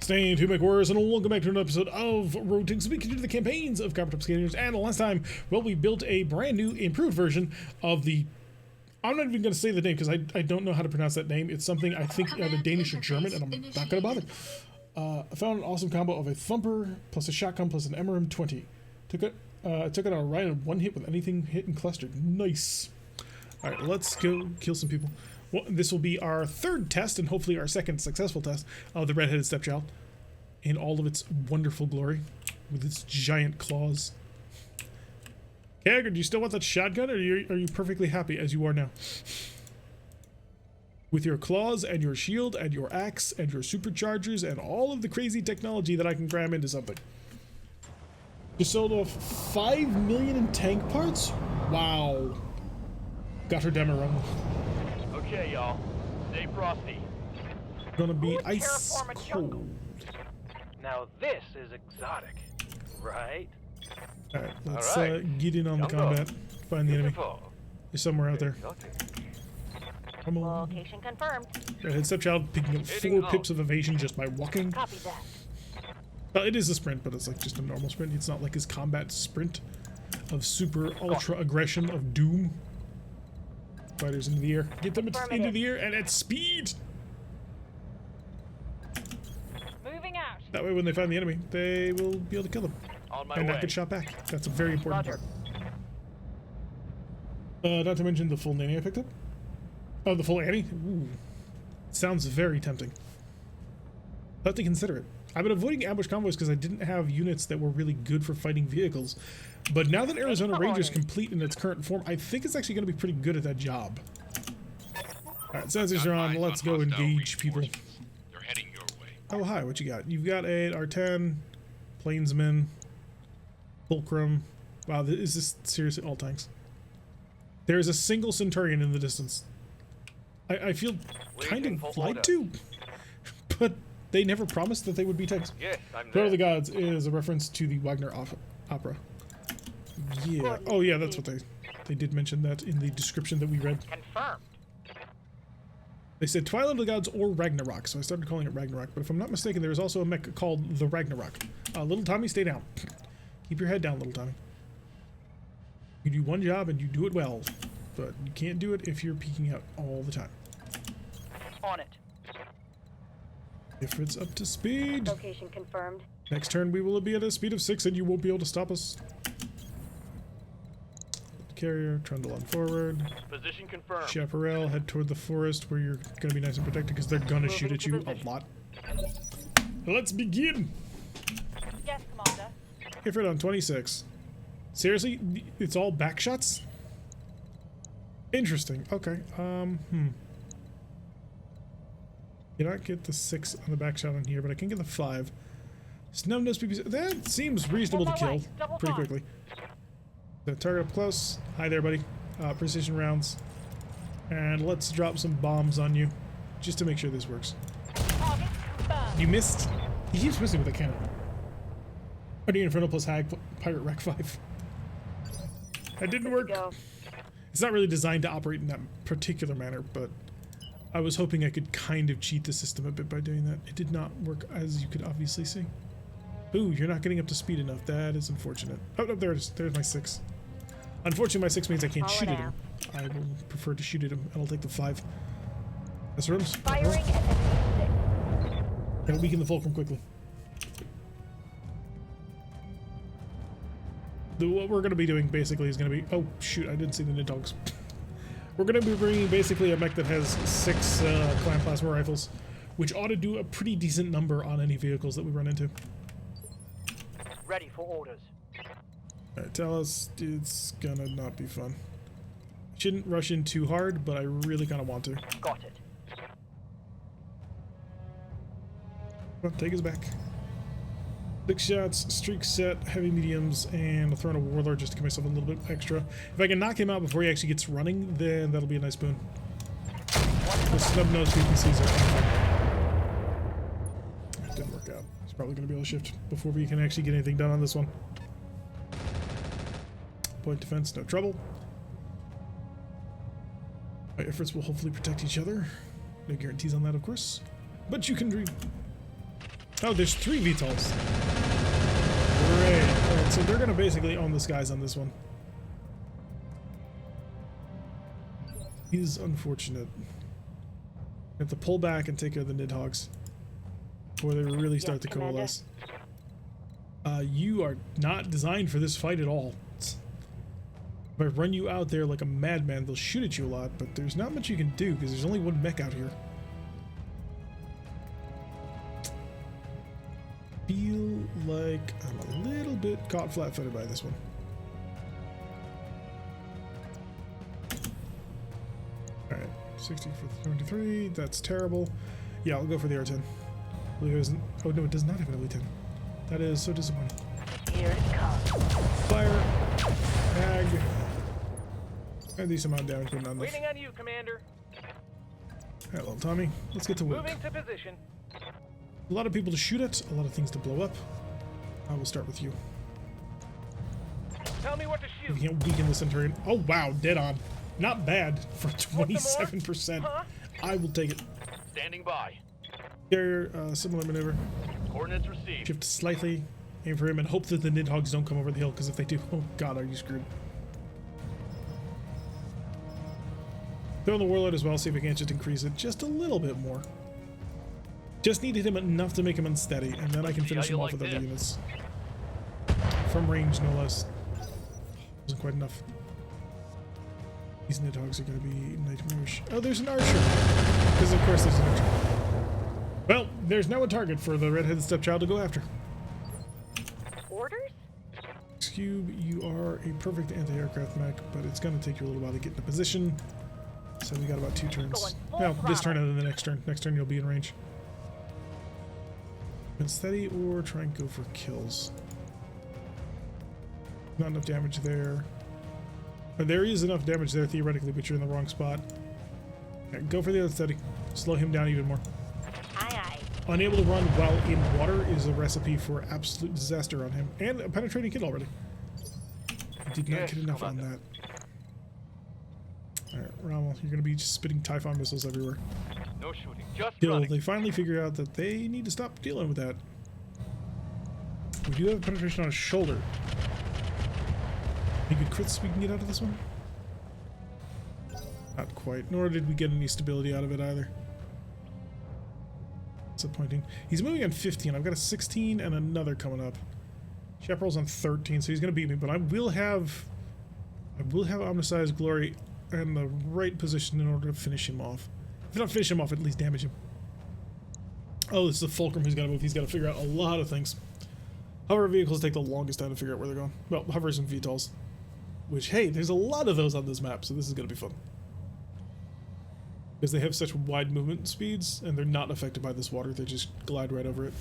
Stay tuned, McWarriors, and welcome back to another episode of RogueTech. So we continue the campaigns of Coppertop Cannoneers, and last time, well, we built a brand new, improved version of the... I'm not even going to say the name, because I don't know how to pronounce that name. It's something I think either Danish or German, and I'm not going to bother. I found an awesome combo of a Thumper, plus a Shotgun, plus an MRM-20. Took it on a ride in one hit with anything hit and clustered. Nice. Alright, let's go kill some people. Well, this will be our third test, and hopefully our second successful test of the Red-Headed Stepchild in all of its wonderful glory, with its giant claws. Kagger, do you still want that shotgun, or are you perfectly happy as you are now? With your claws, and your shield, and your axe, and your superchargers, and all of the crazy technology that I can cram into something. You sold off 5 million in tank parts? Wow. Got her demo wrong. Okay, y'all. Stay frosty. Gonna be ice cold. Now this is exotic, right? Alright, let's get in on the combat. Find the enemy. He's somewhere out there. Come on. Location confirmed. Red-Headed Stepchild picking up 4 pips of evasion just by walking. Copy that. Well, it is a sprint, but it's like just a normal sprint. It's not like his combat sprint of super ultra aggression of doom. Fighters into the air. Get them into the air and at speed! Moving out. That way when they find the enemy, they will be able to kill them. On my And way. not get shot back. That's a very important Roger. part. Not to mention the full nanny I picked up. Oh, the full Annie? Ooh. Sounds very tempting. I'll have to consider it. I've been avoiding ambush convoys because I didn't have units that were really good for fighting vehicles. But now that Arizona Ranger is complete in its current form, I think it's actually going to be pretty good at that job. Alright, sensors are on. Let's go engage people. They're heading your way. Oh, hi. What you got? You've got a R10, Plainsman, Fulcrum. Wow, is this seriously all tanks? There is a single Centurion in the distance. I feel kind of lied to, but they never promised that they would be tanks. Yes, I'm Battle there. of the Gods is a reference to the Wagner opera. Yeah. Oh, yeah, that's what they did mention that in the description that we read. Confirmed. They said Twilight of the Gods or Ragnarok, so I started calling it Ragnarok. But if I'm not mistaken, there is also a mech called the Ragnarok. Little Tommy, stay down. Keep your head down, little Tommy. You do one job and you do it well, but you can't do it if you're peeking out all the time. On it. If it's up to speed. Location confirmed. Next turn we will be at a speed of 6 and you won't be able to stop us. Carrier, trundle on forward. Position confirmed. Chaparral, head toward the forest where you're going to be nice and protected because they're going to shoot at you a lot. Let's begin! Yes, Commander. Ifrit on 26. Seriously? It's all back shots? Interesting. Okay. Cannot get the 6 on the back shot on here, but I can get the 5. Snub nose PPC. That seems reasonable to kill pretty quickly. The target up close. Hi there, buddy. Precision rounds. And let's drop some bombs on you, just to make sure this works. Target confirmed. You missed. He keeps missing with a cannon. Guardian Inferno plus Hag Pirate Wreck 5. That didn't work. Go. It's not really designed to operate in that particular manner, but I was hoping I could kind of cheat the system a bit by doing that. It did not work, as you could obviously see. Ooh, you're not getting up to speed enough. That is unfortunate. Oh, no, there it is. There's my 6. Unfortunately, my 6 means I can't shoot at him. I will prefer to shoot at him, and I'll take the 5. That's rooms. Firing at enemy 6. Gonna weaken the Fulcrum quickly. What we're gonna be doing basically is gonna be... Oh, shoot, I didn't see the Nidhogg's. We're gonna be bringing basically a mech that has 6 clan plasma rifles, which ought to do a pretty decent number on any vehicles that we run into. Ready for orders. Alright, tell us it's gonna not be fun. Shouldn't rush in too hard, but I really kind of want to. Got it. Well, take us back. 6 shots, streak set, heavy mediums, and I'll throw in a warlord just to give myself a little bit extra. If I can knock him out before he actually gets running, then that'll be a nice boon. The snub-nosed PPCs are fun. It didn't work out. He's probably going to be able to shift before we can actually get anything done on this one. Point defense, no trouble. My efforts will hopefully protect each other. No guarantees on that, of course. But you can dream. Oh, there's 3 VTOLs. Great. Alright, so they're gonna basically own the skies on this one. Is unfortunate. Have to pull back and take care of the Nidhogs before they really start to Commander. coalesce. You are not designed for this fight at all. If I run you out there like a madman, they'll shoot at you a lot, but there's not much you can do because there's only one mech out here. Feel like I'm a little bit caught flat-footed by this one. Alright, 60 for 23, that's terrible. Yeah, I'll go for the R10. Oh no, it does not have an LE10. That is so disappointing. Here it comes. Fire, mag, and decent amount of damage, but not enough. Waiting on you, Commander. Alright, little Tommy, let's get to work. Moving to position. A lot of people to shoot at, a lot of things to blow up. I will start with you. Tell me what to We shoot. can't weaken the Centurion. Oh wow, dead on. Not bad for Want some more? 27%. Huh? I will take it. Standing by. Carrier, similar maneuver. Coordinates received. Shift slightly, aim for him, and hope that the Nidhogs don't come over the hill, because if they do, oh god, are you screwed. Throw in the Warlord as well, see if we can't just increase it just a little bit more. Just needed him enough to make him unsteady, and then I can See finish how you him off like with other this. units. From range, no less. Wasn't quite enough. These Nidhogs are going to be nightmarish. Oh, there's an archer! Because of course there's an archer. Well, there's now a target for the red-headed stepchild to go after. Orders? Cube, you are a perfect anti-aircraft mech, but it's going to take you a little while to get into position. So we got about 2 turns. Going full Well, this turn throttle. and then the next turn. Next turn you'll be in range. And steady or try and go for kills. Not enough damage there. There is enough damage there theoretically, but you're in the wrong spot. Yeah, go for the unsteady. Slow him down even more. Aye, aye. Unable to run while in water is a recipe for absolute disaster on him. And a penetrating kill already. Did not Yes, get enough on Commander. that. Alright, Rommel, you're going to be just spitting Typhon missiles everywhere. No shooting. Just Till running. they finally figure out that they need to stop dealing with that. We do have penetration on his shoulder. Any good crits we can get out of this one? Not quite. Nor did we get any stability out of it either. Disappointing. He's moving on 15. I've got a 16 and another coming up. Chaparral's on 13, so he's going to beat me, but I will have Omniscience Glory in the right position in order to finish him off. If not finish him off, at least damage him. Oh, this is the Fulcrum who's got to move. He's got to figure out a lot of things. Hover vehicles take the longest time to figure out where they're going. Well, hovers and VTOLs. Which, hey, there's a lot of those on this map, so this is going to be fun. Because they have such wide movement speeds, and they're not affected by this water. They just glide right over it.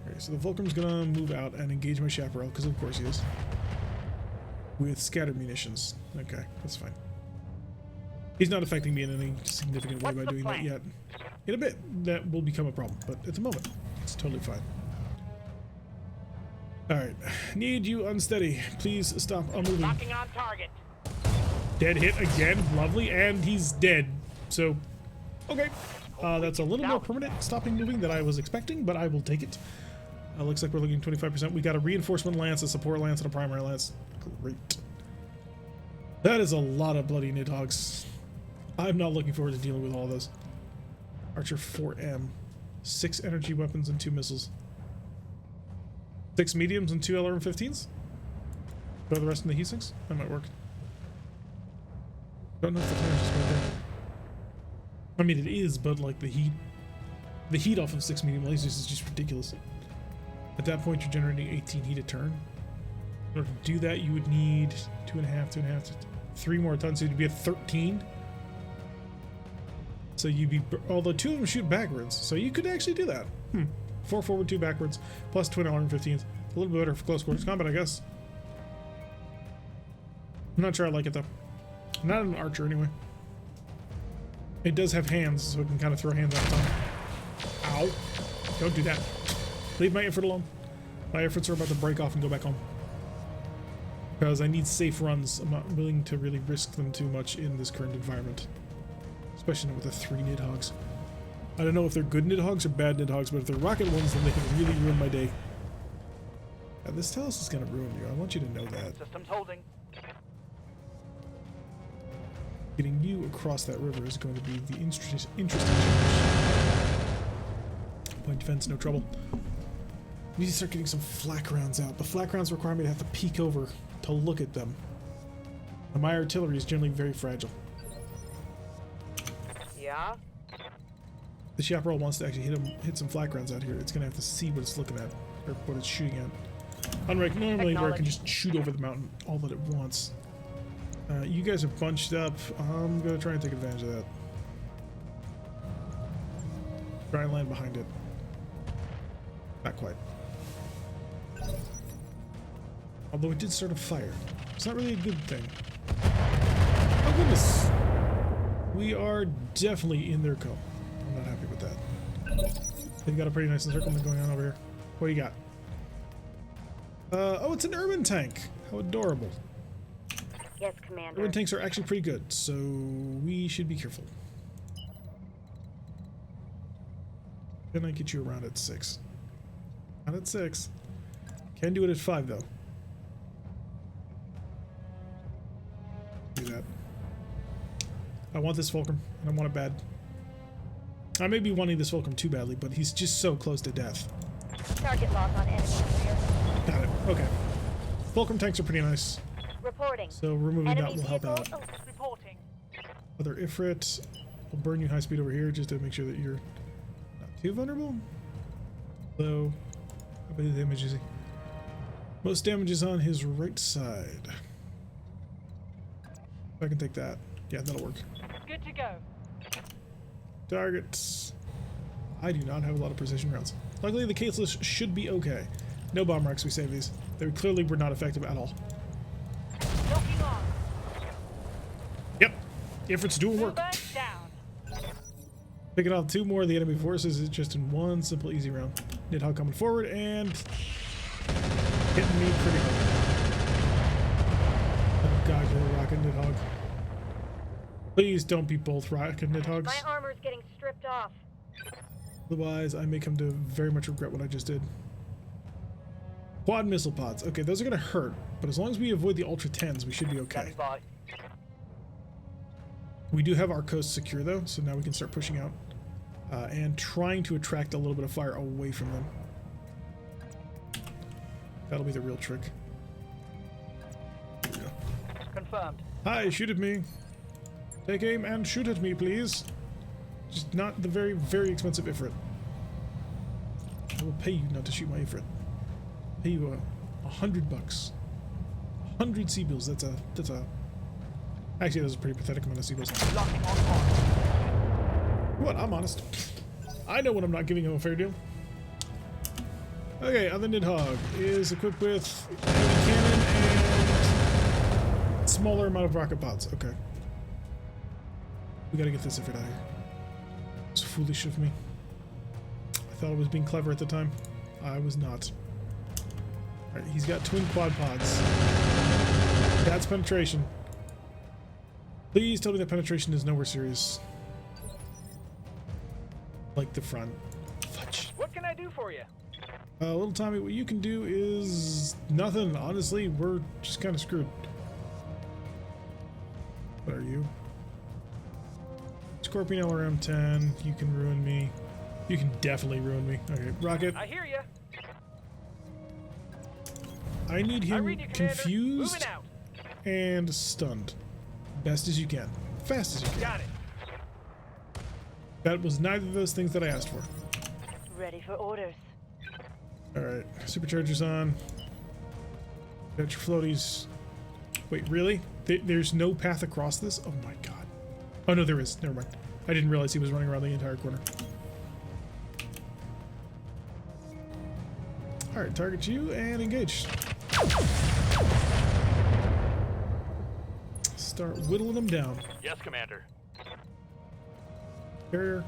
Okay, so the Fulcrum's going to move out and engage my Chaparral, because of course he is. With scatter munitions. Okay, that's fine. He's not affecting me in any significant way What's by the doing plan? that yet. In a bit, that will become a problem, but at the moment, it's totally fine. Alright, need you unsteady. Please stop moving. Locking on target. Dead hit again, lovely, and he's dead. So, okay. That's a little more permanent stopping moving than I was expecting, but I will take it. Looks like we're looking 25%. We got a reinforcement lance, a support lance, and a primary lance. Great. That is a lot of bloody Nidhogs. I'm not looking forward to dealing with all those. Archer 4M. 6 energy weapons and 2 missiles. 6 mediums and 2 LRM-15s? Throw the rest in the heat sinks? That might work. Don't know if the timer's just right there. I mean, it is, but like the heat off of 6 medium lasers is just ridiculous. At that point, you're generating 18 heat a turn. In order to do that, you would need 2.5, 3 more tons, so you'd be at 13. So you'd be, although 2 of them shoot backwards, so you could actually do that. 4 forward, 2 backwards, plus twin LRM-15s. A little bit better for close quarters combat, I guess. I'm not sure I like it though. Not an archer anyway. It does have hands, so it can kind of throw hands out of time. Ow. Don't do that. Leave my effort alone. My efforts are about to break off and go back home. Because I need safe runs. I'm not willing to really risk them too much in this current environment. Especially with the 3 Nidhogs. I don't know if they're good Nidhogs or bad Nidhogs, but if they're rocket ones, then they can really ruin my day. Now, this Talos is going to ruin you. I want you to know that. Systems holding. Getting you across that river is going to be the interesting challenge. Point defense, no trouble. We need to start getting some flak rounds out. The flak rounds require me to have to peek over to look at them. And my artillery is generally very fragile. Yeah? The chaparral wants to actually hit some flak rounds out here. It's going to have to see what it's looking at, or what it's shooting at. Unlike normally where it can just shoot over the mountain all that it wants. You guys are bunched up. I'm going to try and take advantage of that. Try and land behind it. Not quite. Although it did start a fire. It's not really a good thing. Oh goodness! We are definitely in their cone. I'm not happy with that. They've got a pretty nice encirclement going on over here. What do you got? Oh, it's an urban tank. How adorable. Yes, Commander. Urban tanks are actually pretty good, so we should be careful. Can I get you around at 6? Not at 6. Can do it at 5 though. Do that. I want this Fulcrum, and I want it bad. I may be wanting this Fulcrum too badly, but he's just so close to death. Target lock on enemy clear. Got it. Okay. Fulcrum tanks are pretty nice. Reporting. So removing Enemy that will help out. vehicle reporting. Other Ifrit will burn you high speed over here just to make sure that you're not too vulnerable. Though, how many damage is he? Most damage is on his right side. If I can take that. Yeah, that'll work. Good to go. Targets. I do not have a lot of precision rounds. Luckily, the caseless should be okay. No bomb wrecks, we save these. They clearly were not effective at all. Locking on. Yep. Ifrit's doing work. Mover down. Picking off 2 more of the enemy forces is just in one simple, easy round. Nidhogg coming forward and hitting me pretty hard. Oh god, you're a rocket Nidhogg. Please don't be both rocket Nidhoggs. My armor's getting stripped off. Otherwise, I may come to very much regret what I just did. Quad missile pods. Okay, those are going to hurt, but as long as we avoid the Ultra 10s, we should be okay. Standing by. We do have our coast secure, though, so now we can start pushing out and trying to attract a little bit of fire away from them. That'll be the real trick. Here we go. Confirmed. Hi, shoot at me. Take aim and shoot at me, please. Just not the very, very expensive Ifrit. I will pay you not to shoot my Ifrit. Pay you $100. 100 sea bills. That's a. Actually, that's a pretty pathetic amount of sea bills. Locking on point. What? I'm honest. I know when I'm not giving him a fair deal. Okay, other Nidhogg is equipped with heavy cannon and smaller amount of rocket pods. Okay. We gotta get this Ifrit out of here. It's foolish of me. I thought I was being clever at the time. I was not. Alright, he's got twin quad pods. That's penetration. Please tell me that penetration is nowhere serious. Like the front. Fudge. What can I do for you? Little Tommy, what you can do is nothing. Honestly, we're just kind of screwed. What are you? Scorpion LRM 10. You can ruin me. You can definitely ruin me. Okay, Rocket. I hear you. I need I him read you, Commander. confused Moving out. and stunned. Best as you can. Fast as you can. Got it. That was neither of those things that I asked for. Ready for orders. Alright, superchargers on. Got your floaties. Wait, really? There's no path across this? Oh my god. Oh no, there is. Never mind. I didn't realize he was running around the entire corner. Alright, target you and engage. Start whittling them down. Yes, Commander. Carrier.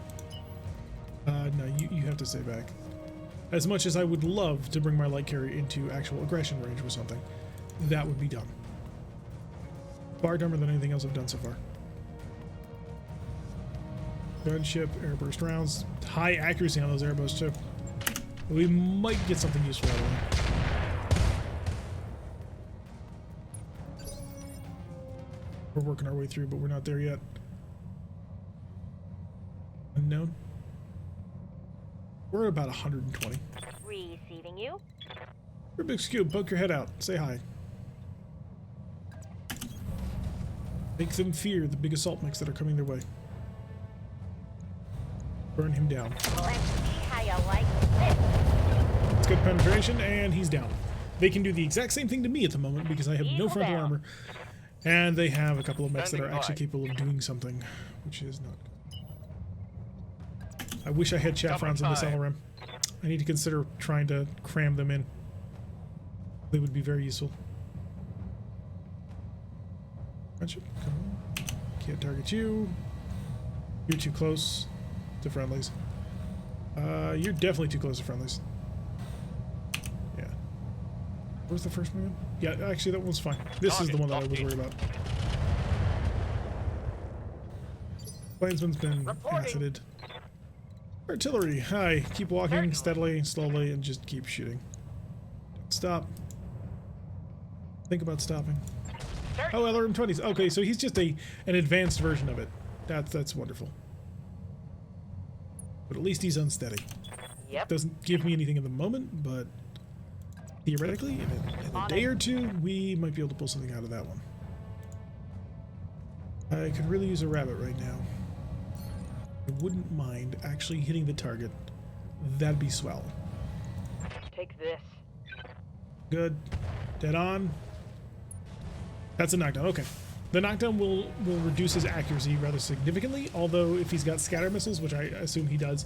No, you have to stay back. As much as I would love to bring my light carrier into actual aggression range with something, that would be dumb. Far dumber than anything else I've done so far. Gunship, airburst rounds. High accuracy on those airbursts too. We might get something useful out of them. We're working our way through, but we're not there yet. Unknown. We're at about 120. Receiving you. Rubik's Cube, poke your head out. Say hi. Make them fear the big assault mechs that are coming their way. Burn him down. Let's see how you like this. It's good penetration, and he's down. They can do the exact same thing to me at the moment because I have no frontal armor. And they have a couple of mechs that are actually capable of doing something, which is not good. I wish I had chaff rounds in this LRM. I need to consider trying to cram them in. They would be very useful. Come on. Can't target you. You're too close to friendlies. You're definitely too close to friendlies. Yeah. Where's the first one? Yeah, actually that one's fine. This is the one that I was worried about. Plainsman's been acided. Artillery, hi. Keep walking steadily, slowly, and just keep shooting. Don't stop. Think about stopping. Oh, LRM-20s. Okay, so he's just an advanced version of it. That's wonderful. But at least he's unsteady. Yep. Doesn't give me anything in the moment, but theoretically, in a day or two, we might be able to pull something out of that one. I could really use a rabbit right now. I wouldn't mind actually hitting the target. That'd be swell. Take this. Good. Dead on. That's a knockdown. Okay. The knockdown will reduce his accuracy rather significantly, although if he's got scatter missiles, which I assume he does,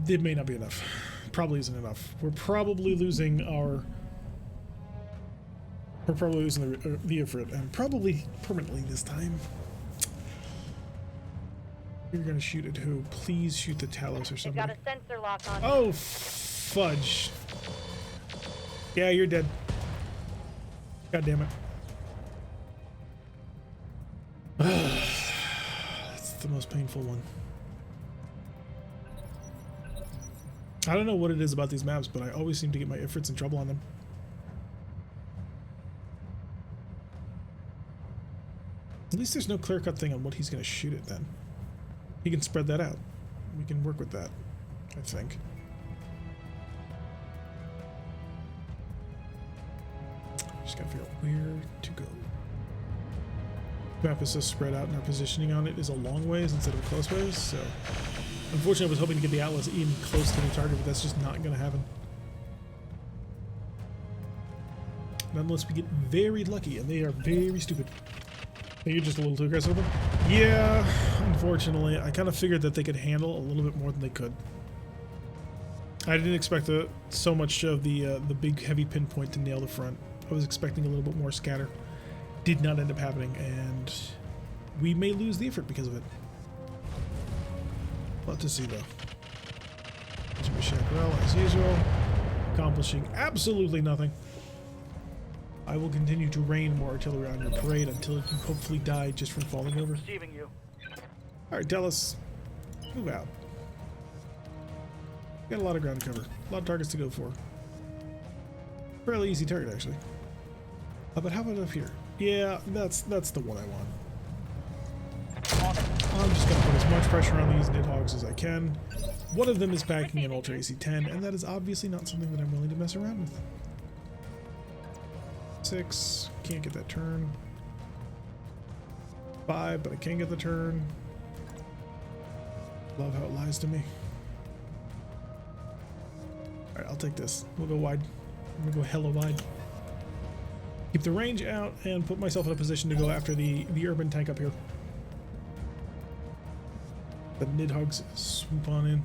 it may not be enough. Probably isn't enough. We're probably losing our... We're probably losing the Ifrit, and probably permanently this time. You're gonna shoot at who? Please shoot the Talos or They've something. got a sensor lock on. Oh, fudge. Yeah, you're dead. God damn it. That's the most painful one. I don't know what it is about these maps, but I always seem to get my Ifrits in trouble on them. At least there's no clear-cut thing on what he's going to shoot at then. He can spread that out. We can work with that, I think. Just gotta figure out where to go. The map is so spread out and our positioning on it is a long ways instead of a close ways, so... Unfortunately, I was hoping to get the Atlas even close to the target, but that's just not gonna happen. Not unless we get very lucky, and they are very stupid. You're just a little too aggressive with them? Yeah, unfortunately. I kind of figured that they could handle a little bit more than they could. I didn't expect so much of the big heavy pinpoint to nail the front. I was expecting a little bit more scatter. Did not end up happening, and we may lose the effort because of it. Lot to see though. Chaparral as usual, accomplishing absolutely nothing. I will continue to rain more artillery on your parade until it can hopefully die just from falling over. Receiving you. Alright, Dallas, move out. Got a lot of ground to cover, a lot of targets to go for. Fairly easy target actually. But how about up here? Yeah, that's the one I want. I'm just going to put as much pressure on these Nidhogs as I can. One of them is packing an Ultra AC-10, and that is obviously not something that I'm willing to mess around with. 6, can't get that turn. 5, but I can get the turn. Love how it lies to me. Alright, I'll take this. We'll go wide. I'm going to go hella wide. Keep the range out and put myself in a position to go after the urban tank up here. The Nidhogs swoop on in.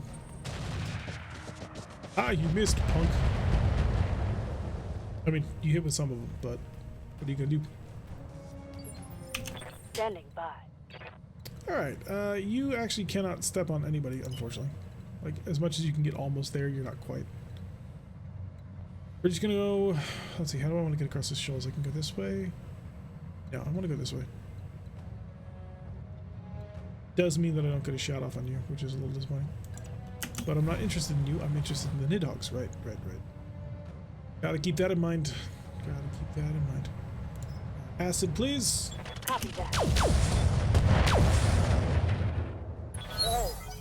Ah, you missed, punk. I mean, you hit with some of them, but what are you gonna do? Standing by. Alright, you actually cannot step on anybody, unfortunately. Like, as much as you can get almost there, you're not quite. We're just gonna go... Let's see, how do I want to get across this shoals? I can go this way. No, I want to go this way. Does mean that I don't get a shot off on you, which is a little disappointing. But I'm not interested in you. I'm interested in the Nidhogg's. Right. Gotta keep that in mind. Acid, please. Copy that.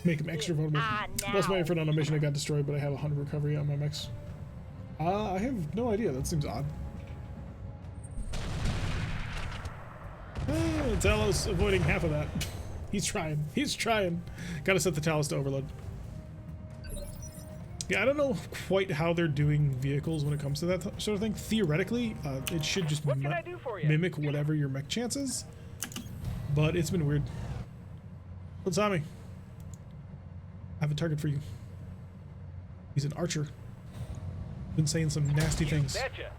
Make him extra vulnerable. Now. Lost my effort on a mission. I got destroyed, but I have 100 recovery on my mechs. I have no idea. That seems odd. Talos avoiding half of that. He's trying. Gotta set the Talos to overload. Yeah, I don't know quite how they're doing vehicles when it comes to that sort of thing. Theoretically, it should just What can I do for you? mimic whatever your mech chance is. But it's been weird. Well, Tommy, I have a target for you. He's an archer. Been saying some nasty things. Betcha.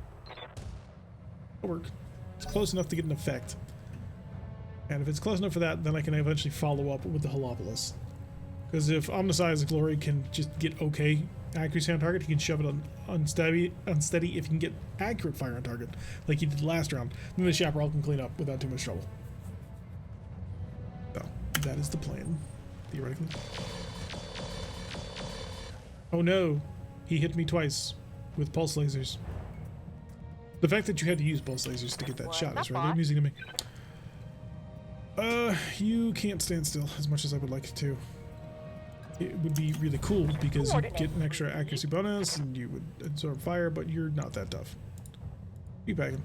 It'll work. It's close enough to get an effect. And if it's close enough for that, then I can eventually follow up with the Holopolis. Because if Omniscience Glory can just get okay accuracy on target, he can shove it on unsteady if he can get accurate fire on target, like he did last round. Then the Chaparral can clean up without too much trouble. So, that is the plan, theoretically. Oh no, he hit me twice with pulse lasers. The fact that you had to use pulse lasers to get that shot is rather amusing to me. You can't stand still as much as I would like to. It would be really cool because you get an extra accuracy bonus and you would absorb fire, but you're not that tough. Keep packing.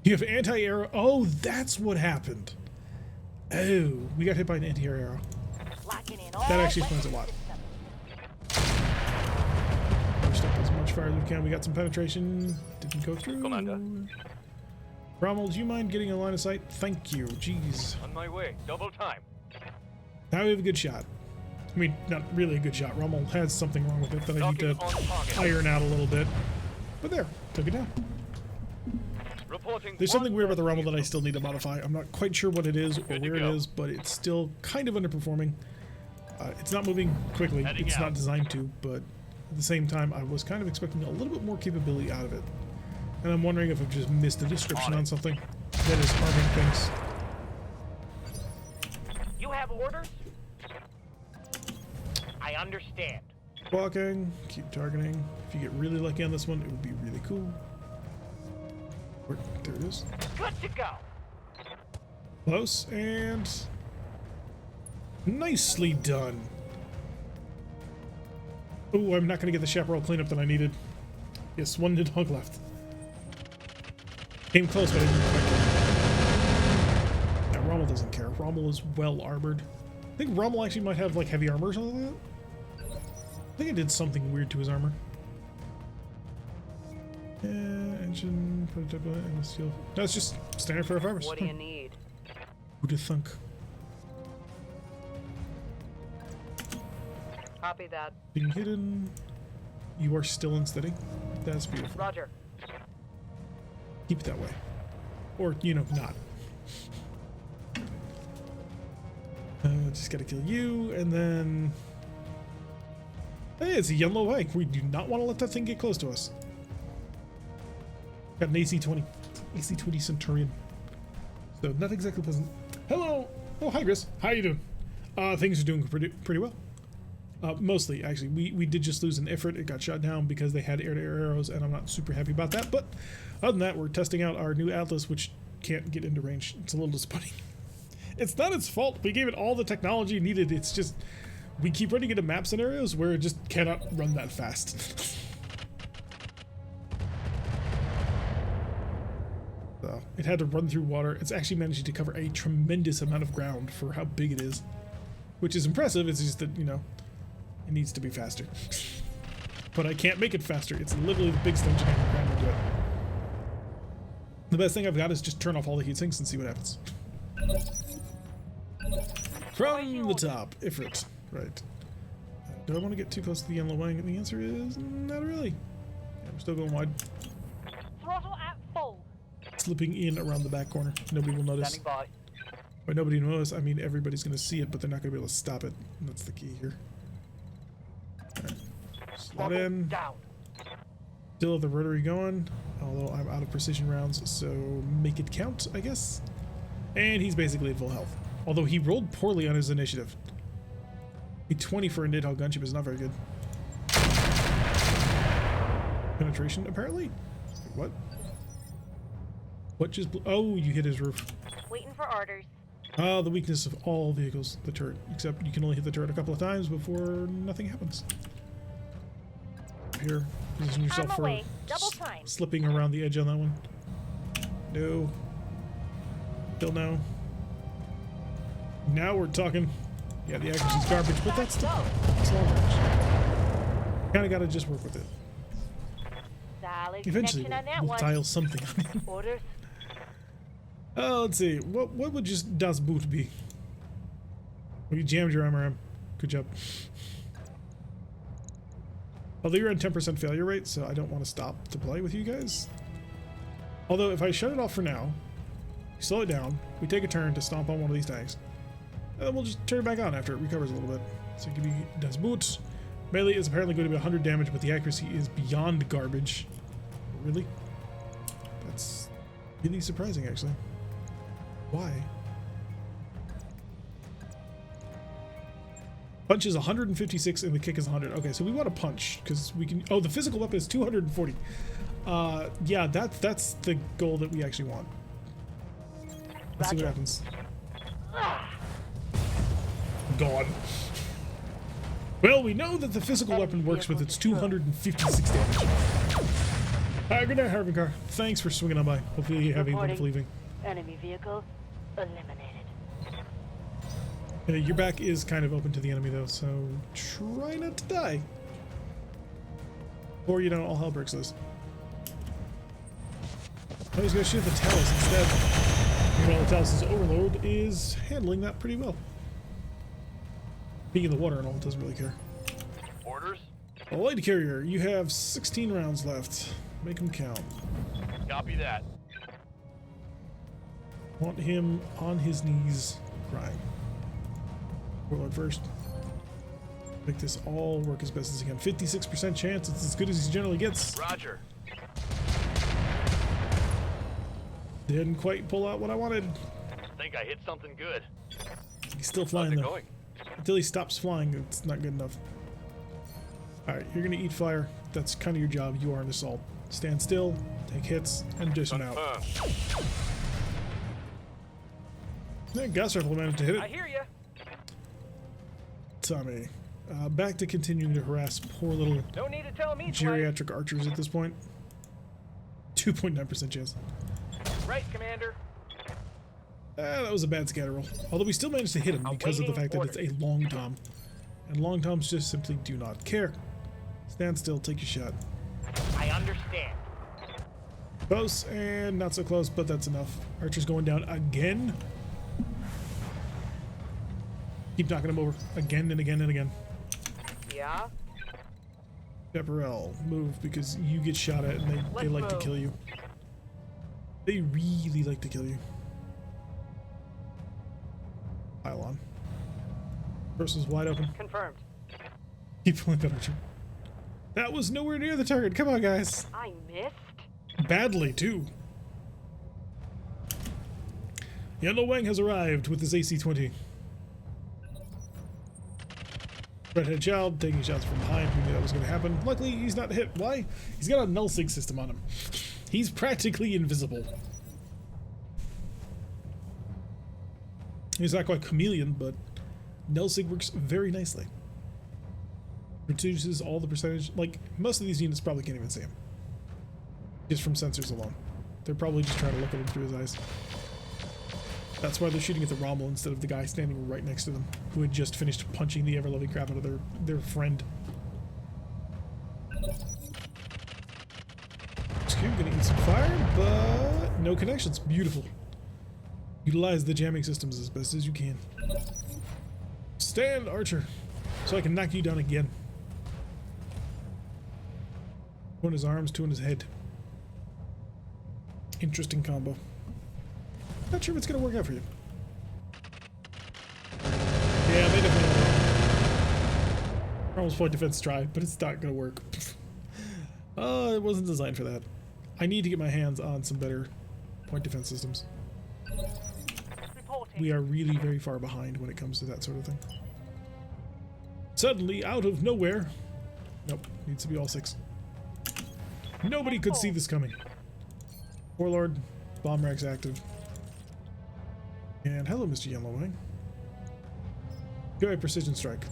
You have anti-aero. Oh, that's what happened. Oh, we got hit by an anti-air arrow. That actually explains a lot. Pushed up as much fire as we can. We got some penetration. Didn't go through. Commander. Rommel, do you mind getting a line of sight? Thank you. Jeez. On my way. Double time. Now we have a good shot. I mean, not really a good shot. Rommel has something wrong with it that I need to iron out a little bit. But there, took it down. Reporting. There's something weird about the Rommel that I still need to modify. I'm not quite sure what it is or where it is, but it's still kind of underperforming. It's not moving quickly. It's not designed to, but at the same time, I was kind of expecting a little bit more capability out of it. And I'm wondering if I've just missed a description on something that is harming things. You have orders? I understand. Walking, keep targeting. If you get really lucky on this one, it would be really cool. There it is. Good to go. Close and nicely done. Oh, I'm not going to get the chaparral cleanup that I needed. Yes, one Nidhogg left. Came close, but I didn't quite get it. Yeah, Rommel doesn't care. Rommel is well armored. I think Rommel actually might have like heavy armor or something like that. I think I did something weird to his armor. Engine, prototype, and steel. No, it's just standard for fibers. What do you need? Who'd have thunk? Copy that. Being hidden. You are still unsteady. That's beautiful. Roger. Keep it that way. Or, you know, not. Just gotta kill you, and then... Hey, it's a yellow way. We do not want to let that thing get close to us. Got an AC-20. AC-20 Centurion. So, not exactly pleasant. Hello! Oh, hi, Chris. How you doing? Things are doing pretty well. Mostly, actually. We did just lose an Ifrit. It got shot down because they had air-to-air arrows, and I'm not super happy about that. But other than that, we're testing out our new Atlas, which can't get into range. It's a little disappointing. It's not its fault. We gave it all the technology needed. It's just we keep running into map scenarios where it just cannot run that fast. So it had to run through water. It's actually managing to cover a tremendous amount of ground for how big it is, which is impressive. It's just that, you know, it needs to be faster. But I can't make it faster. It's literally the biggest engine I can cram into it. The best thing I've got is just turn off all the heat sinks and see what happens. From the top, Ifrit. Right. Do I want to get too close to the yellow wing? And the answer is not really. Yeah, we're still going wide. Throttle at full. Slipping in around the back corner. Nobody will notice. Standing by. By nobody will notice, I mean everybody's going to see it, but they're not going to be able to stop it. And that's the key here. Alright. Slot in. Down. Still have the rotary going, although I'm out of precision rounds, so make it count, I guess. And he's basically at full health. Although he rolled poorly on his initiative. A 20 for a Nidhogg gunship is not very good. Penetration, apparently? What? What just oh, you hit his roof. Waiting for orders. The weakness of all vehicles, the turret. Except you can only hit the turret a couple of times before nothing happens. Here, position yourself On for my way. Double time. slipping around the edge on that one. No. Still no. Now we're talking. Yeah, the accuracy's garbage, but that's the point. It's long range. Kinda gotta just work with it. Solid Eventually, connection on that we'll one. tile something on it. Orders. Let's see. What would just Das Boot be? Well, you jammed your MRM. Good job. Although you're on 10% failure rate, so I don't want to stop to play with you guys. Although if I shut it off for now, we slow it down, we take a turn to stomp on one of these tanks, and then we'll just turn it back on after it recovers a little bit. So give me Das Boot. Melee is apparently going to be 100 damage, but the accuracy is beyond garbage. Really? That's really surprising, actually. Why? Punch is 156 and the kick is 100. Okay, so we want to punch because we can. Oh, the physical weapon is 240. Yeah, that's the goal that we actually want. Let's see what happens. Gone. Well, we know that the physical weapon works with its 256 damage. Good night, Harvey Car. Thanks for swinging on by. Hopefully you have a wonderful evening. Enemy vehicle eliminated. Your back is kind of open to the enemy though, so try not to die. Or, you know, all hell breaks loose. I was going to shoot the Talus instead. Meanwhile, the Talus's overlord is handling that pretty well. Being in the water and all, doesn't really care. Orders? A light carrier, you have 16 rounds left. Make them count. Copy that. Want him on his knees crying. Warlord first. Make this all work as best as he can. 56% chance, it's as good as he generally gets. Roger. Didn't quite pull out what I wanted. Think I hit something good. He's still How's flying it though. going? Until he stops flying, it's not good enough. Alright, you're gonna eat fire. That's kind of your job. You are an assault. Stand still, take hits, and dish them out. That gas rifle managed to hit I it. hear ya. Tommy. Back to continuing to harass poor little No need to tell me twice. geriatric archers at this point. 2.9% chance. Right, Commander. That was a bad scatter roll. Although we still managed to hit him because of the fact that it's a long tom. And long toms just simply do not care. Stand still, take your shot. I understand. Close and not so close, but that's enough. Archer's going down again. Keep knocking him over again and again and again. Yeah? Pepperell, move because you get shot at and they Let's like to move. kill you. They really like to kill you. Pile on. Person's wide open. Confirmed. Keep pulling that Archer. That was nowhere near the target. Come on, guys. I missed. Badly, too. Yellow Wang has arrived with his AC-20. Redhead child taking shots from behind. We knew that was going to happen. Luckily, he's not hit. Why? He's got a null sig system on him. He's practically invisible. He's not quite chameleon, but null sig works very nicely. Reduces all the percentage. Like, most of these units probably can't even see him. Just from sensors alone. They're probably just trying to look at him through his eyes. That's why they're shooting at the Rommel instead of the guy standing right next to them, who had just finished punching the ever-loving crap out of their friend. Excuse, gonna eat some fire, but no connections. Beautiful. Utilize the jamming systems as best as you can. Stand, Archer, so I can knock you down again. Two in his arms, two in his head. Interesting combo. Not sure if it's gonna work out for you. Yeah, they definitely almost point defense try, but it's not gonna work. It wasn't designed for that. I need to get my hands on some better point defense systems. Reporting. we are really very far behind when it comes to that sort of thing. Suddenly, out of nowhere, nope, needs to be all 6. Nobody could see this coming. Warlord, bomb racks active. And hello, Mr. Yellowwing. Go ahead, precision strike.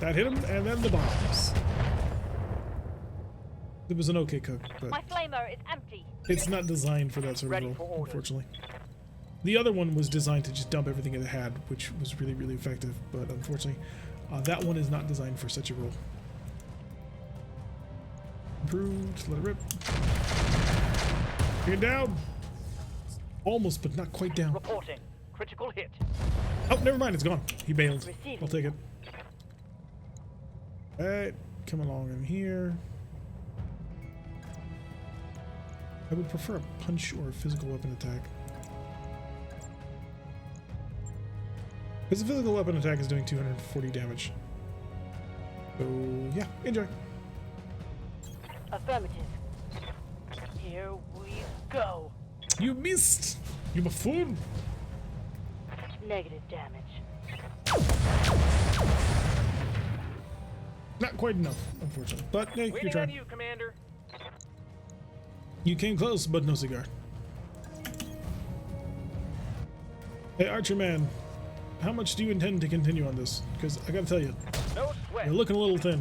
That hit him, and then the bombs. It was an okay cook, but My flamer is empty. it's not designed for that sort Ready of for role, orders. unfortunately. The other one was designed to just dump everything it had, which was really, really effective, but unfortunately, that one is not designed for such a role. Improved, let it rip. Bring it down. Almost, but not quite down. Reporting. Critical hit. Oh, never mind, it's gone. He bailed. Receiving. I'll take it. Alright, come along in here. I would prefer a punch or a physical weapon attack. Because the physical weapon attack is doing 240 damage. So, yeah, enjoy. Affirmative. Here we go. You missed! You buffoon! Negative damage. Not quite enough, unfortunately. But, hey, your Waiting on turn. you, Commander. You came close, but no cigar. Hey, Archer Man, how much do you intend to continue on this? Because I gotta tell you, No sweat. you're looking a little thin.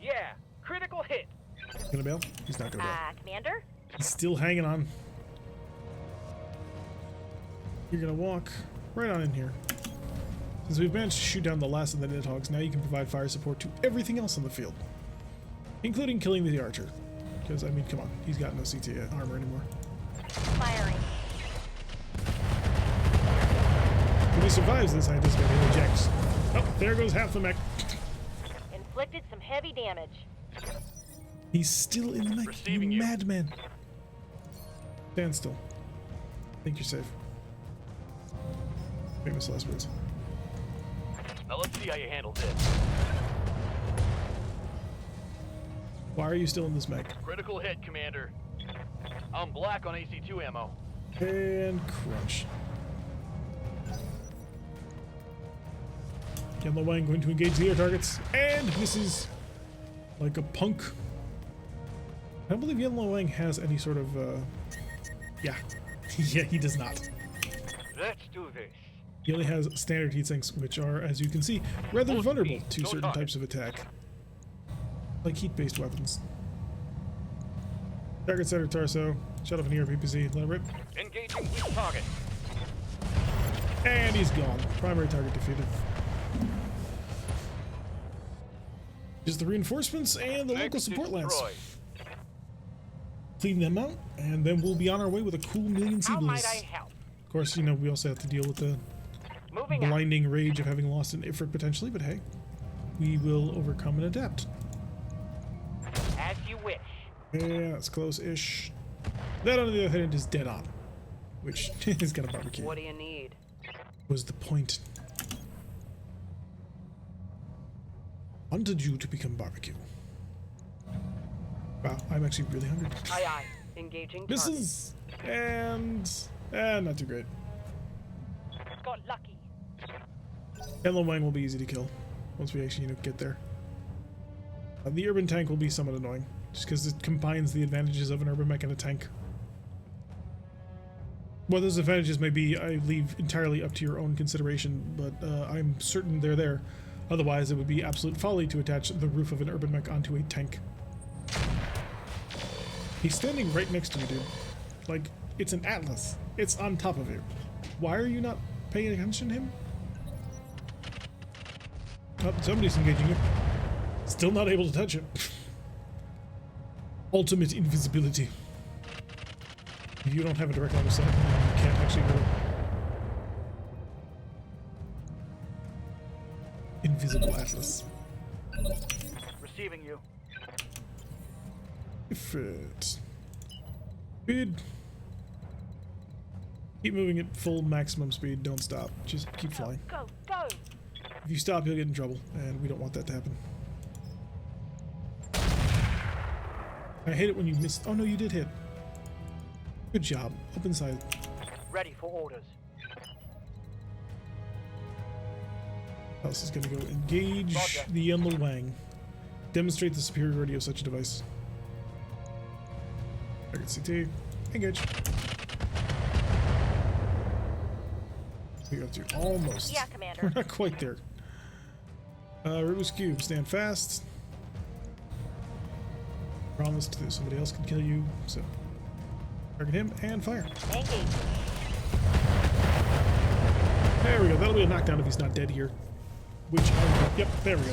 Yeah. Critical hit. Gonna bail? He's not gonna bail. Commander? He's still hanging on. You're gonna walk right on in here. Since we've managed to shoot down the last of the Nidhogs, now you can provide fire support to everything else on the field. Including killing the Archer. Because, I mean, come on, he's got no CT armor anymore. Firing. If he survives this, I anticipate he'll eject. Oh, there goes half the mech. Inflicted some heavy damage. He's still in the mech, Receiving you you. madman. Stand still. Think you're safe. Famous last words. Now let's see how you handle this. Why are you still in this mech? Critical hit, Commander. I'm black on AC2 ammo. And crunch. Yellow Wang going to engage the air targets and misses like a punk. I don't believe Yellow Wang has any sort of yeah. Yeah, he does not. Let's do this. He only has standard heat sinks, which are, as you can see, rather Full vulnerable speed, to no certain target. types of attack. Like heat-based weapons. Target center torso. Shut off an ear PPC. Let it rip. Engaging weak target. And he's gone. Primary target defeated. Just the reinforcements and the local Mech support lance. destroyed. Clean them out, and then we'll be on our way with a cool million How might Seabliss. I help? Of course, you know, we also have to deal with the Moving out. blinding rage of having lost an Ifrit potentially, but hey, we will overcome and adapt. As you wish. Yeah, that's close-ish. That, on the other hand, is dead on, which is gonna barbecue. What do you need? Was the point. Wanted you to become barbecue. Wow, I'm actually really hungry. Aye aye. Engaging target. Misses and not too great. Got lucky. Yellow Wang will be easy to kill once we actually, get there. The urban tank will be somewhat annoying, just because it combines the advantages of an urban mech and a tank. What those advantages may be, I leave entirely up to your own consideration, but I'm certain they're there. Otherwise, it would be absolute folly to attach the roof of an urban mech onto a tank. He's standing right next to you, dude. Like, it's an Atlas. It's on top of you. Why are you not paying attention to him? Oh, somebody's engaging you. Still not able to touch it. Ultimate invisibility. If you don't have a direct line of sight, you can't actually go. Invisible Atlas. Receiving you. If it... Speed. Keep moving at full maximum speed. Don't stop. Just keep flying. Go, go. If you stop, you'll get in trouble, and we don't want that to happen. I hate it when you miss. Oh no, you did hit. Good job. Up inside. Ready for orders. Else is going to go engage Roger. the Yellow Wang. Demonstrate the superiority of such a device. Target CT. Engage. We got to almost. Yeah, Commander. We're not quite there. Rubik's Cube, stand fast. Promised that somebody else could kill you, so target him and fire. Engage. There we go. That'll be a knockdown if he's not dead here. Which, yep, there we go.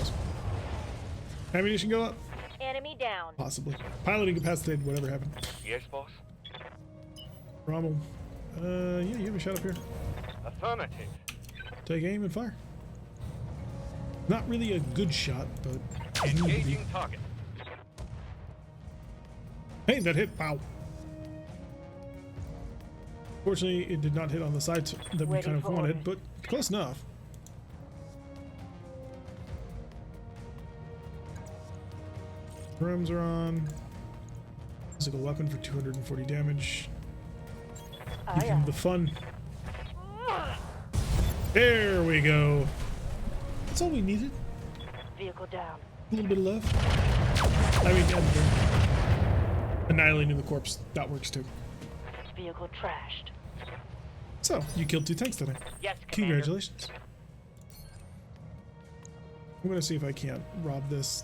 Ammunition go up? Enemy down. Possibly. Piloting incapacitated, whatever happened. Yes, boss. Rommel. Yeah, you have a shot up here. Affirmative. Take aim and fire. Not really a good shot, but it needed to be. Engaging target. Hey, that hit. Wow. Fortunately, it did not hit on the sides that we Ready kind of for wanted, orders. but close enough. Rims are on. Physical weapon for 240 damage. Give him the fun. There we go. That's all we needed. Vehicle down. A little bit of love. I mean, and annihilating the corpse. That works too. Vehicle trashed. So, you killed 2 tanks today. Yes, Commander. Congratulations. I'm gonna see if I can't rob this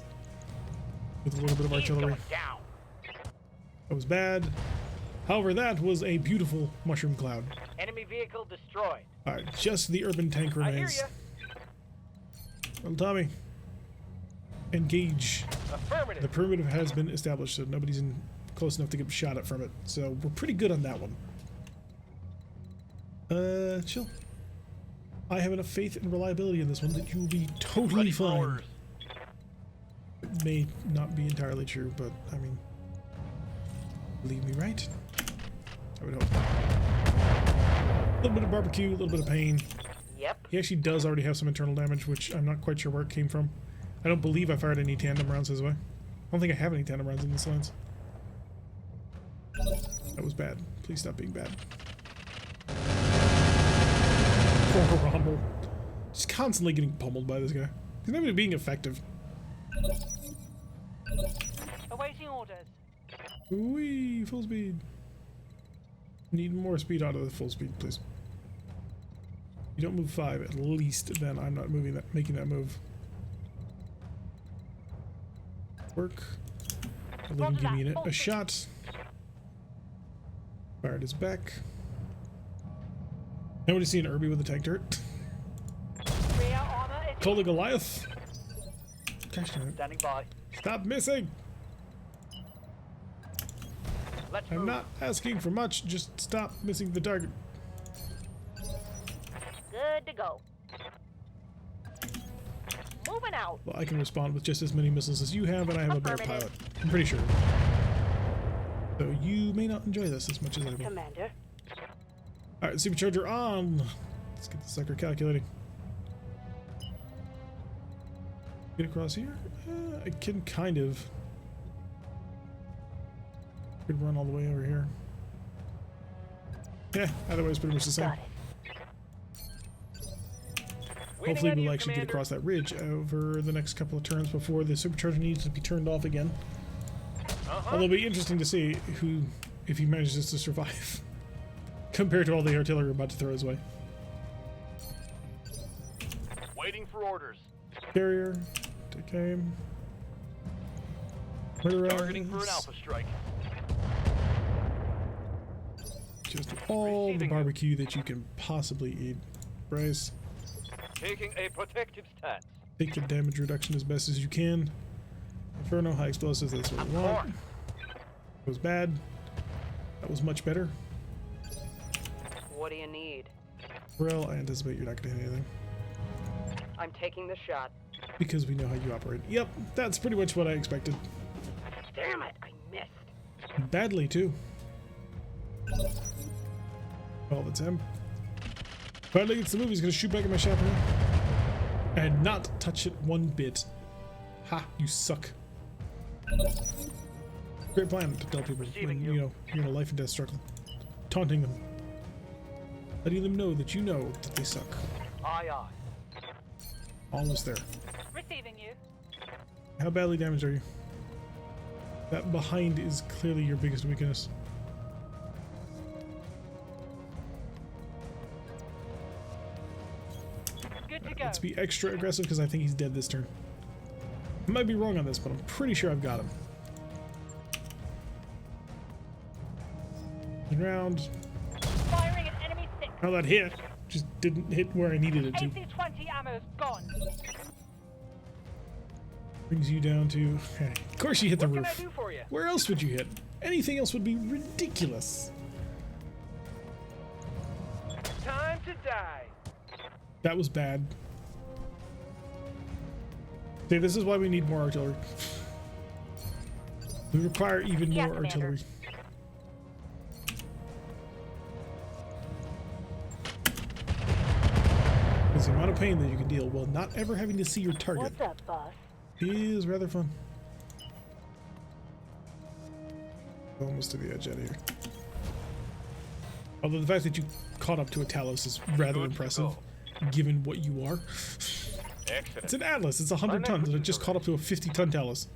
with a little bit of He's artillery. going down. That was bad. However, that was a beautiful mushroom cloud. Enemy vehicle destroyed. Alright, just the urban tank I hear remains. you. Well, Tommy, engage. Affirmative. The perimeter has been established, so nobody's in close enough to get shot at from it. So we're pretty good on that one. Chill. I have enough faith and reliability in this one that you will be totally Ready for fine. orders. It may not be entirely true, but I mean, believe me, right? I would hope. A little bit of barbecue, a little bit of pain. Yep. He actually does already have some internal damage, which I'm not quite sure where it came from. I don't believe I fired any tandem rounds his way. I don't think I have any tandem rounds in this lines. That was bad. Please stop being bad. Poor Rommel. Just constantly getting pummeled by this guy. He's not even being effective. Awaiting orders. Whee! Full speed. Need more speed out of the full speed, please. You don't move 5 at least, then I'm not making that move. Work. I'll let him give me a shot. Fired his back. Nobody seen Irby with a tank turret? Rear armor is Call it Goliath. Gosh darn it. standing by. Stop missing! Let's I'm move. not asking for much, just stop missing the target. Good to go. Moving out. Well, I can respond with just as many missiles as you have, and I have a better pilot. Affirmative. I'm pretty sure. So you may not enjoy this as much as I do. Commander. Alright, supercharger on! Let's get the sucker calculating. Get across here? I can kind of. Could run all the way over here. Yeah, either way it's pretty much the same. Got it. Waiting Hopefully on we'll you, actually get Commander. across that ridge over the next couple of turns before the supercharger needs to be turned off again. Although it'll be interesting to see if he manages to survive compared to all the artillery we're about to throw his way. Waiting for orders. Carrier, take aim. Murderer, Targeting for an alpha strike. just all the Receiving barbecue that you can possibly eat. Bryce, Taking a protective stance. take the damage reduction as best as you can. Inferno, high explosives, that's what we want. course. That was bad. That was much better. What do you need? Well, I anticipate you're not going to hit anything. I'm taking the shot. Because we know how you operate. Yep, that's pretty much what I expected. Damn it, I missed. Badly, too. Well, that's him. Finally gets the move, he's going to shoot back at my shot now. And not touch it one bit. Ha, you suck. Great plan to tell people when, Receiving you you. know, you're in a life and death struggle. Taunting them. letting them know that you know that they suck. Aye, aye. Almost there. Receiving you. How badly damaged are you? That behind is clearly your biggest weakness. Good to go. Let's be extra aggressive because I think he's dead this turn. I might be wrong on this, but I'm pretty sure I've got him. Round. Firing an enemy six. Oh, that hit. Just didn't hit where I needed it to. AC-20 ammo's gone. Brings you down to... Of course you hit the What can I roof. do for you? Where else would you hit? Anything else would be ridiculous. Time to die. That was bad. See, this is why we need more artillery. We require even Yes, more Commander. artillery. Because the amount of pain that you can deal while not ever having to see your target What's up, boss? is rather fun. Almost to the edge out of here. Although the fact that you caught up to a Talos is rather Good to impressive, go. given what you are. Excellent. It's an Atlas. It's 100 tons, and it just caught up to a 50-ton Talos.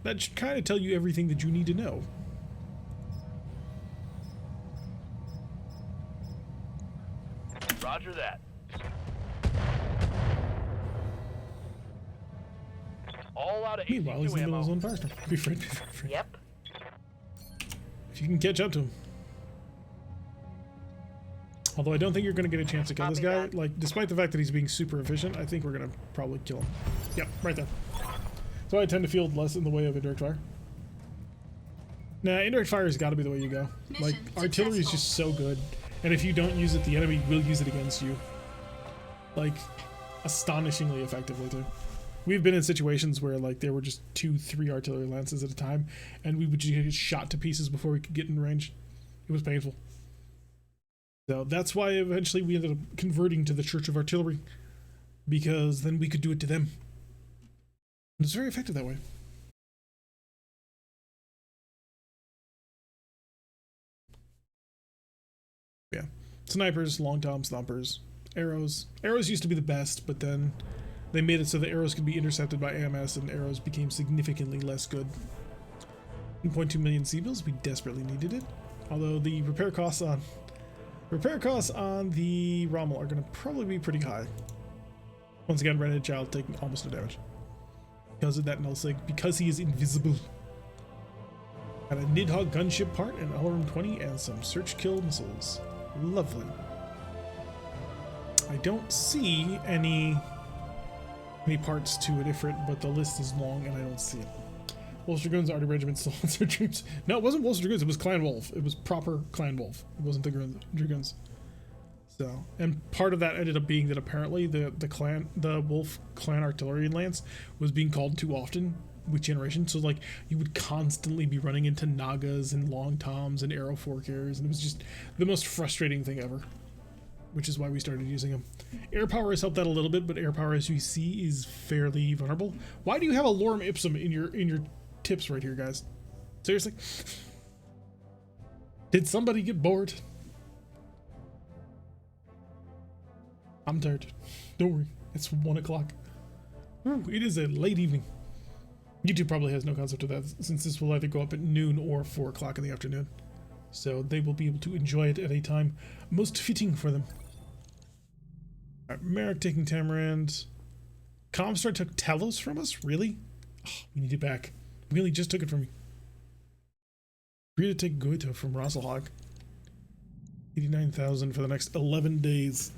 That should kind of tell you everything that you need to know. Roger that. All out of Meanwhile, he's in the AC-2 middle of ammo. his own firestorm. Be afraid, be afraid. Yep. If you can catch up to him. Although I don't think you're going to get a chance to kill this Copy guy. that. Like, despite the fact that he's being super efficient, I think we're going to probably kill him. Yep, right there. So I tend to field less in the way of indirect fire. Nah, indirect fire has got to be the way you go. Like, artillery is just so good. And if you don't use it, the enemy will use it against you. Like, astonishingly effectively, too. We've been in situations where, like, there were just 2-3 artillery lances at a time, and we would just get shot to pieces before we could get in range. It was painful. So that's why eventually we ended up converting to the Church of Artillery, because then we could do it to them. And it's very effective that way. Yeah. Snipers, long tom, stompers, arrows. Arrows used to be the best, but then they made it so the arrows could be intercepted by AMS, and arrows became significantly less good. 1.2 million C-bills, we desperately needed it. Although the repair costs on the Rommel are going to probably be pretty high. Once again, Redhead Child taking almost no damage. Because of that nullsig, because he is invisible. Got a Nidhogg gunship part, an LRM-20, and some search kill missiles. Lovely. I don't see any parts to it different, but the list is long and I don't see it. Wolf's Dragoons, Arty Regiment still wants their troops. No, it wasn't Wolf's Dragoons, it was Clan Wolf. It was proper Clan Wolf. It wasn't the Dragoons. So, and part of that ended up being that apparently the Wolf Clan Artillery Lance was being called too often with generation. So like you would constantly be running into Nagas and Long Toms and Arrow 4 carriers, and it was just the most frustrating thing ever. Which is why we started using them. Air power has helped that a little bit, but air power, as you see, is fairly vulnerable. Why do you have a Lorem Ipsum in your tips right here, guys? Seriously? Did somebody get bored? I'm tired. Don't worry. It's 1 o'clock. It is a late evening. YouTube probably has no concept of that, since this will either go up at noon or 4 o'clock in the afternoon. So they will be able to enjoy it at a time most fitting for them. Merrick taking Tamarind. Comstar took Talos from us? Really? Oh, we need it back. We only just took it from you. Free to take Goethe from Rosselhog. 89,000 for the next 11 days.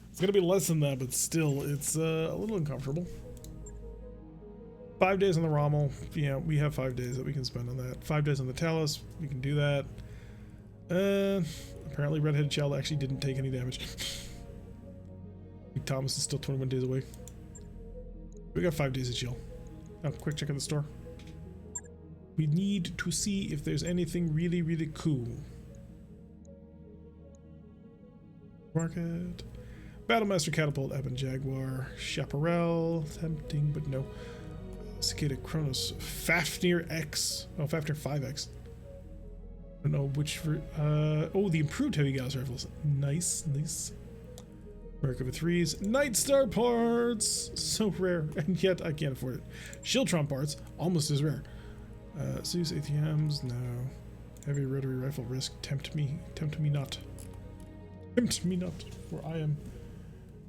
It's going to be less than that, but still, it's a little uncomfortable. 5 days on the Rommel. Yeah, we have 5 days that we can spend on that. 5 days on the Talos. We can do that. Apparently Redheaded Child actually didn't take any damage. Big Thomas is still 21 days away. We got 5 days of chill. Oh, quick check at the store. We need to see if there's anything really, really cool. Market. Battlemaster Catapult, Ebon Jaguar, Chaparral, tempting, but no. Cicada Kronos, Fafnir X. Oh, Fafnir 5X. I don't know which. Oh, the improved heavy gauss rifles. Nice, nice. America with 3s. Night Star parts! So rare, and yet I can't afford it. Shieldtron parts, almost as rare. Zeus ATMs, no. Heavy rotary rifle risk, tempt me not. Tempt me not, for I am...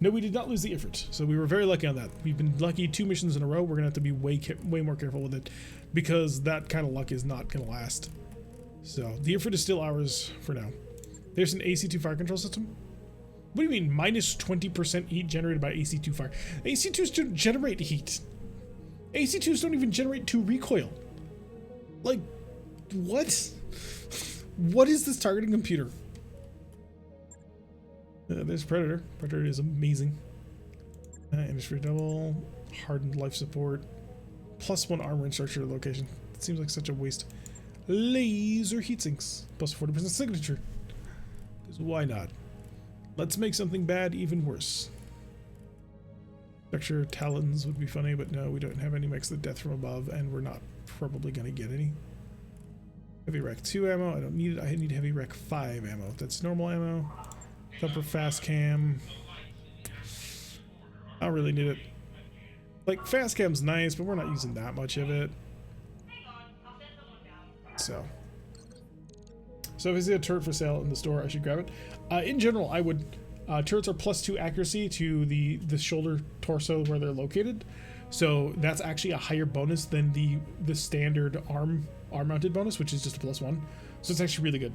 No, we did not lose the Ifrit, so we were very lucky on that. We've been lucky 2 missions in a row. We're gonna have to be way more careful with it, because that kind of luck is not gonna last. So, the Ifrit is still ours for now. There's an AC2 fire control system. What do you mean, minus 20% heat generated by AC2 fire? AC2s don't generate heat. AC2s don't even generate 2 recoil. Like, what? What is this targeting computer? There's Predator. Predator is amazing. Industry double. Hardened life support. +1 armor and structure location. It seems like such a waste. Laser heat sinks. Plus 40% signature. Because why not? Let's make something bad even worse. Structure talons would be funny, but no, we don't have any mix the death from above, and we're not probably gonna get any. Heavy Rec 2 ammo, I don't need it. I need Heavy Rec 5 ammo. That's normal ammo. Thumper fast cam. I don't really need it. Like, fast cam's nice, but we're not using that much of it. So if I see a turret for sale in the store, I should grab it. In general, I would. Turrets are +2 accuracy to the shoulder torso where they're located, so that's actually a higher bonus than the standard arm mounted bonus, which is just a +1. So it's actually really good.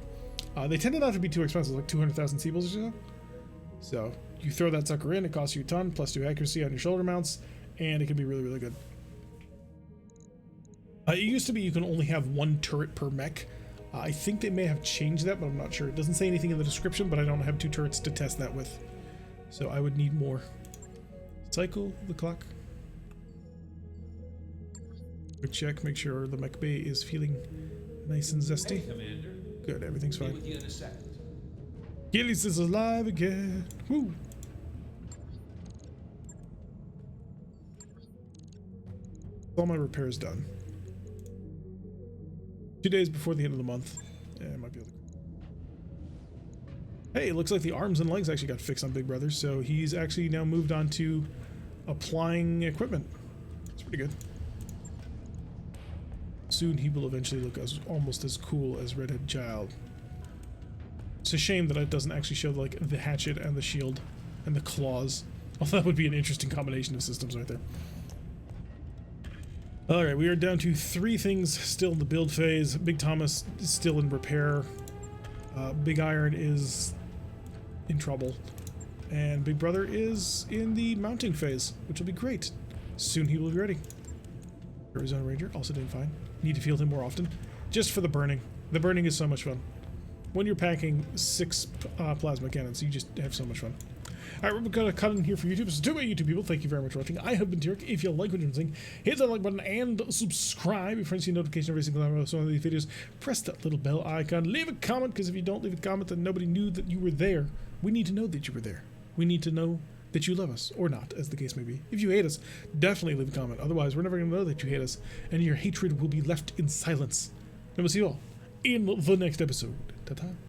They tend not to be too expensive, like 200,000 Seables or so. So you throw that sucker in, it costs you a ton, +2 accuracy on your shoulder mounts, and it can be really, really good. It used to be you can only have 1 turret per mech. I think they may have changed that, but I'm not sure. It doesn't say anything in the description, but I don't have 2 turrets to test that with. So I would need more. Cycle the clock. Quick check, make sure the mech bay is feeling nice and zesty. Hey, Commander. Good, everything's Be fine. with you in a second. Gillies is alive again. Woo! All my repairs done. 2 days before the end of the month. Yeah, I might be able to. Hey, it looks like the arms and legs actually got fixed on Big Brother, so he's actually now moved on to applying equipment. It's pretty good. Soon he will eventually look almost as cool as Redhead Child. It's a shame that it doesn't actually show like the hatchet and the shield and the claws. Although that would be an interesting combination of systems right there. Alright, we are down to 3 things still in the build phase. Big Thomas is still in repair. Big Iron is in trouble. And Big Brother is in the mounting phase, which will be great. Soon he will be ready. Arizona Ranger also doing fine. Need to field him more often. Just for the burning. The burning is so much fun. When you're packing 6 plasma cannons, you just have so much fun. Alright, we're going to cut in here for YouTube. So to my YouTube people, thank you very much for watching. I have been Turek. If you like what you're seeing, hit that like button and subscribe. If you see a notification every single time I post one of these videos, press that little bell icon. Leave a comment, because if you don't leave a comment, then nobody knew that you were there. We need to know that you were there. We need to know that you love us, or not, as the case may be. If you hate us, definitely leave a comment. Otherwise, we're never going to know that you hate us, and your hatred will be left in silence. And we'll see you all in the next episode. Ta-ta.